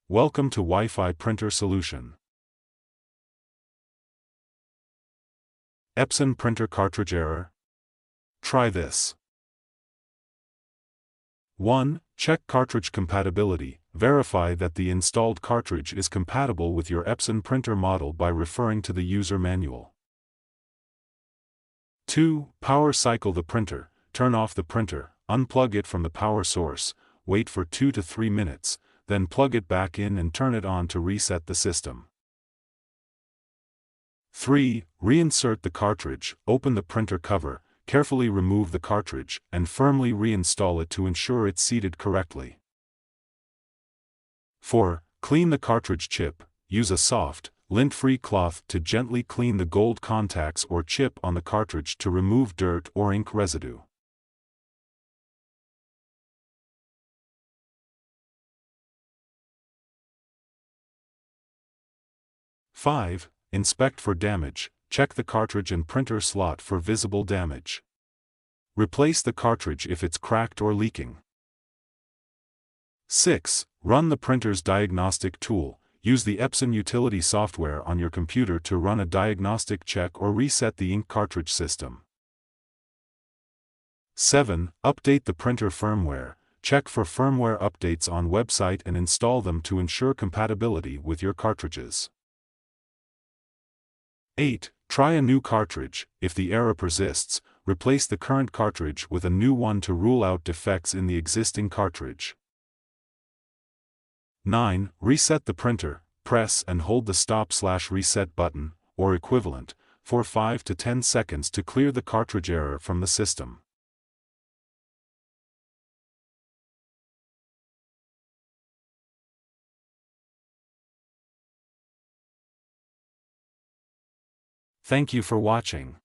Welcome to Wi-Fi printer solution. Epson Printer Cartridge Error. Try this. 1. Check cartridge compatibility. Verify that the installed cartridge is compatible with your Epson printer model by referring to the user manual. 2. Power cycle the printer. Turn off the printer, unplug it from the power source, wait for 2 to 3 minutes, then plug it back in and turn it on to reset the system. 3. Reinsert the cartridge. Open the printer cover, carefully remove the cartridge, and firmly reinstall it to ensure it's seated correctly. 4. Clean the cartridge chip. Use a soft, lint-free cloth to gently clean the gold contacts or chip on the cartridge to remove dirt or ink residue. 5. Inspect for damage. Check the cartridge and printer slot for visible damage. Replace the cartridge if it's cracked or leaking. 6. Run the printer's diagnostic tool. Use the Epson utility software on your computer to run a diagnostic check or reset the ink cartridge system. 7. Update the printer firmware. Check for firmware updates on website and install them to ensure compatibility with your cartridges. 8. Try a new cartridge. If the error persists, replace the current cartridge with a new one to rule out defects in the existing cartridge. 9. Reset the printer. Press and hold the stop/reset button, or equivalent, for 5 to 10 seconds to clear the cartridge error from the system. Thank you for watching.